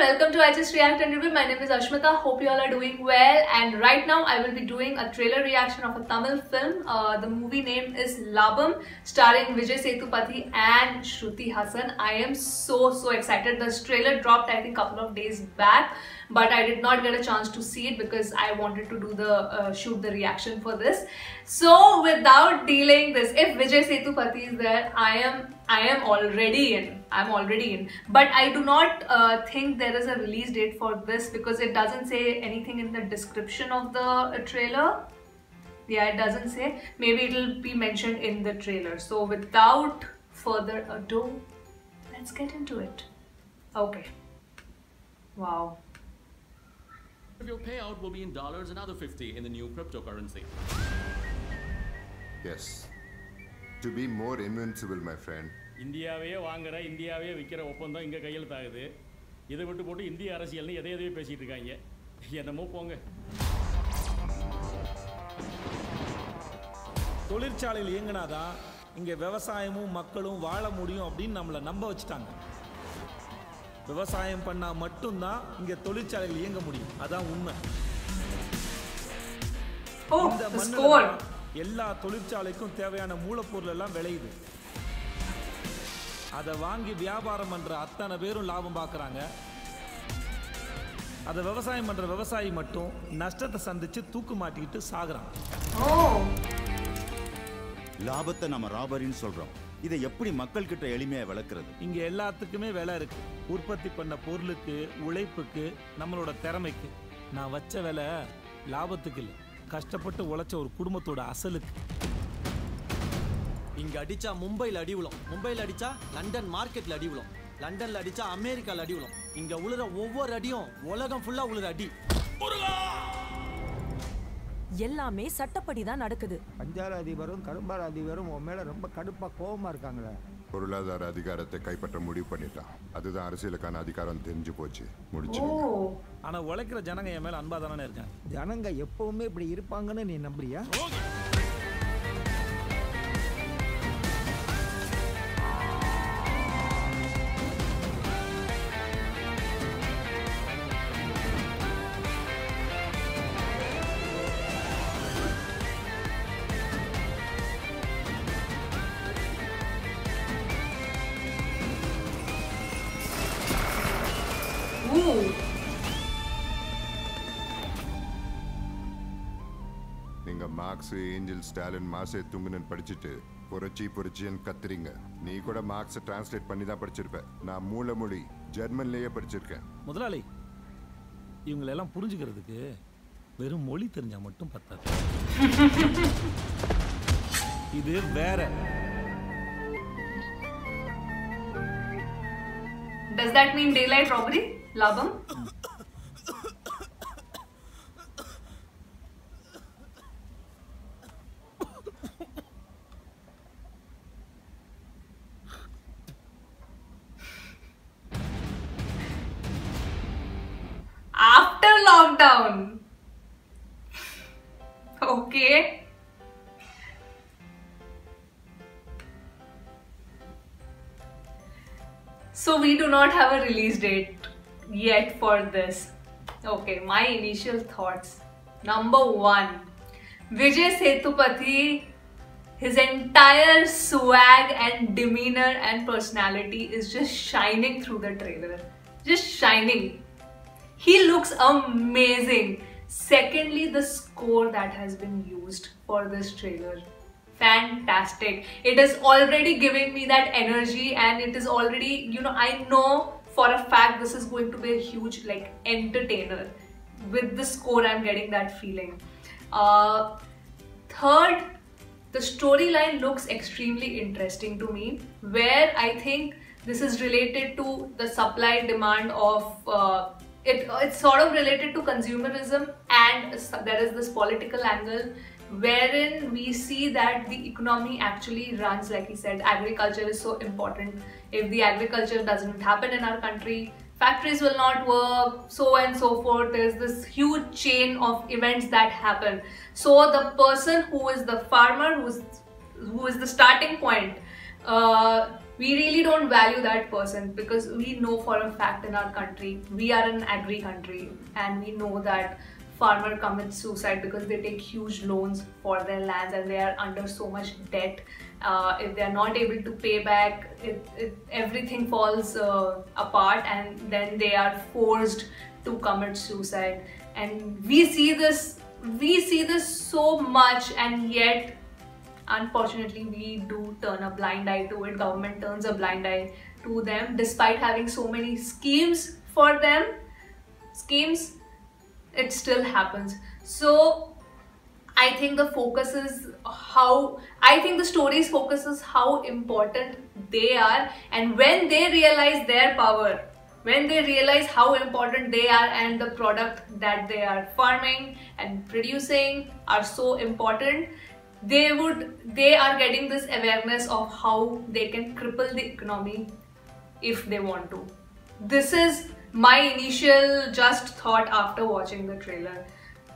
welcome to I Just React and Review. My name is Ashmita. Hope you all are doing well. And right now I will be doing a trailer reaction of a Tamil film. The movie name is Labam, starring Vijay Sethupathi and Shruti Hassan. I am so excited. This trailer dropped I think a couple of days back, but I did not get a chance to see it because I wanted to do the shoot the reaction for this. So without delaying this, if Vijay Sethupathi is there, I am already in. I'm already in. But I do not think there is a release date for this because it doesn't say anything in the description of the trailer. Yeah, it doesn't say. Maybe it will be mentioned in the trailer. So without further ado, let's get into it. Okay. Wow. Your payout will be in dollars, another 50 in the new cryptocurrency. Yes. To be more invincible, my friend. இந்தியாவே வாங்குற இந்தியாவே விக்கிற ஒப்பந்தம் இங்க கையெழுத்தாகுது. இதை விட்டு போட்டு இந்திய அரசியல்னு எதையோ பேசிட்டு இருக்காங்க. என்னமோ போங்க. தொழிற்சாலையில் இயங்குனாதான் இங்க விவசாயமும் மக்களும் வாழ முடியும் அப்படின்னு நம்மள நம்ப வச்சிட்டாங்க. விவசாயம் பண்ணா மட்டும் தான் இங்க தொழிற்சாலையில் இயங்க முடியும். அதான் உண்மை. இந்த மண்ணுல எல்லா தொழிற்சாலைக்கும் தேவையான மூலப்பொருள் எல்லாம் விளையுது. அதை வாங்கி வியாபாரம் பண்ற அத்தனை பேரும் லாபம் பார்க்கறாங்க. அதை விவசாயம் பண்ற விவசாயி மட்டும் நஷ்டத்தை சந்திச்சு தூக்கு மாட்டிக்கிட்டு சாகுறான். லாபத்தை நம்ம ராபரின்னு சொல்றோம். இதை எப்படி மக்கள் கிட்ட எளிமையா விளக்குறது? இங்க எல்லாத்துக்குமே விலை இருக்கு. உற்பத்தி பண்ண பொருளுக்கு, உழைப்புக்கு, நம்மளோட திறமைக்கு. நான் வச்ச விலை லாபத்துக்கு இல்லை, கஷ்டப்பட்டு உழைச்ச ஒரு குடும்பத்தோட அசலுக்கு. இங்க அடிச்சா மும்பைல அடி விழும், மும்பைல அடிச்சா லண்டன் மார்க்கெட்ல அடி விழும், லண்டன்ல அடிச்சா அமெரிக்கால அடி விழும். இங்க உழுற ஒவ்வொரு அடியும் உலகம் ஃபுல்லா உழுற அடி. எல்லாமே சட்டப்படி தான் நடக்குது. பஞ்சால அதிபரும் கரும்பால அதிபரும் உன் மேல ரொம்ப கடுப்பா கோபமா இருக்காங்களே. பொருளாதார அதிகாரத்தை கைப்பற்ற முடிவு பண்ணிட்டான். அதுதான் அரசியலுக்கான அதிகாரம் தெரிஞ்சு போச்சு. முடிச்சு. ஆனா உழைக்கிற ஜனங்க என் மேல அன்பா தானே இருக்காங்க. ஜனங்க எப்பவுமே இப்படி இருப்பாங்கன்னு நீ நம்புறியா? நீங்க மார்க்ஸ், ஏஞ்சல், ஸ்டாலின், மாசே துங்குனன் படிச்சுட்டு புரட்சின்னு கத்துறீங்க. நீ கூட மார்க்ஸ் டிரான்ஸ்லேட் பண்ணி தான் படிச்சிருப்ப. நான் மூலமொழி ஜெர்மன்லயே படிச்சிருக்கேன். முதலாளி, இவங்களெல்லாம் புரிஞ்சுக்கிறதுக்கு வெறும் மொழி தெரிஞ்சா மட்டும் பத்தாது. இது வேற. Does that mean daylight robbery? Labam? After lockdown. Okay. So we do not have a release date yet for this. Okay, my initial thoughts. Number one, Vijay Sethupathi, his entire swag and demeanor and personality is just shining through the trailer. Just shining. He looks amazing. Secondly, the score that has been used for this trailer. Fantastic. It is already giving me that energy and it is already, I know for a fact this is going to be a huge entertainer. With the score I'm getting that feeling. Third, the storyline looks extremely interesting to me, where I think this is related to the supply demand of it's sort of related to consumerism, and there is this political angle wherein we see that the economy actually runs, like he said, agriculture is so important. If the agriculture doesn't happen in our country, factories will not work, so and so forth. There's this huge chain of events that happen. So the person who is the farmer, who is the starting point, we really don't value that person, because we know for a fact in our country, we are an agri country, and we know that farmer commits suicide because they take huge loans for their lands and they are under so much debt. If they are not able to pay back, everything falls apart, and then they are forced to commit suicide. And we see this so much, and yet unfortunately we do turn a blind eye to it. Government turns a blind eye to them despite having so many schemes for them. It still happens. So I think the stories focuses how important they are, and when they realize their power, when they realize how important they are, and the product that they are farming and producing are so important, they are getting this awareness of how they can cripple the economy if they want to. This is my initial just thought after watching the trailer.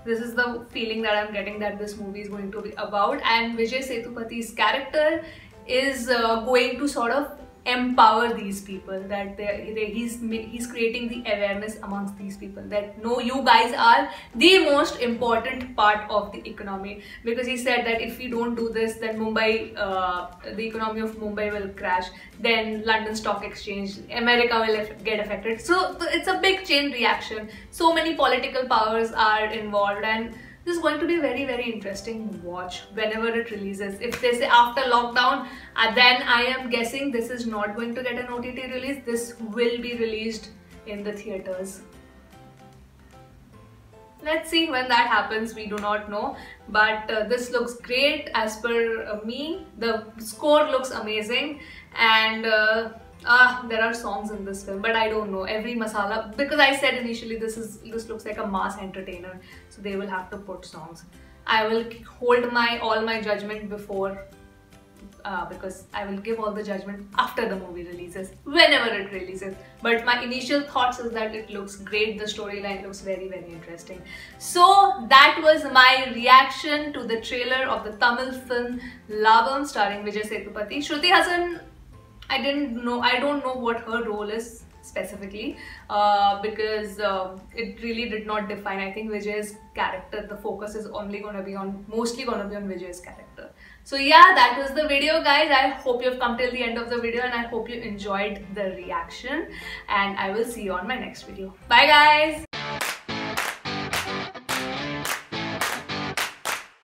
This is the feeling that I'm getting that this movie is going to be about, and Vijay Sethupathe's character is going to sort of empower these people, that he's creating the awareness amongst these people that no, you guys are the most important part of the economy, because he said that if we don't do this, then Mumbai, the economy of Mumbai will crash, then London Stock Exchange, America will get affected. So it's a big chain reaction. So many political powers are involved, and this is going to be a very, very interesting watch whenever it releases. If they say after lockdown, then I am guessing this is not going to get an OTT release. This will be released in the theaters. Let's see when that happens. We do not know, but this looks great as per me. The score looks amazing, and there are songs in this film, but I don't know every masala, because I said initially this looks like a mass entertainer, so they will have to put songs. I will hold all my judgment before, because I will give all the judgment after the movie releases, whenever it releases. But my initial thoughts is that it looks great. The storyline looks very, very interesting. So that was my reaction to the trailer of the Tamil film Labam starring Vijay Sethupathi. Shruti Hassan, I don't know what her role is specifically, because it really did not define. I think Vijay's character, the focus is mostly going to be on Vijay's character. So yeah, that was the video, guys. I hope you have come till the end of the video, and I hope you enjoyed the reaction, and I will see you on my next video. Bye guys.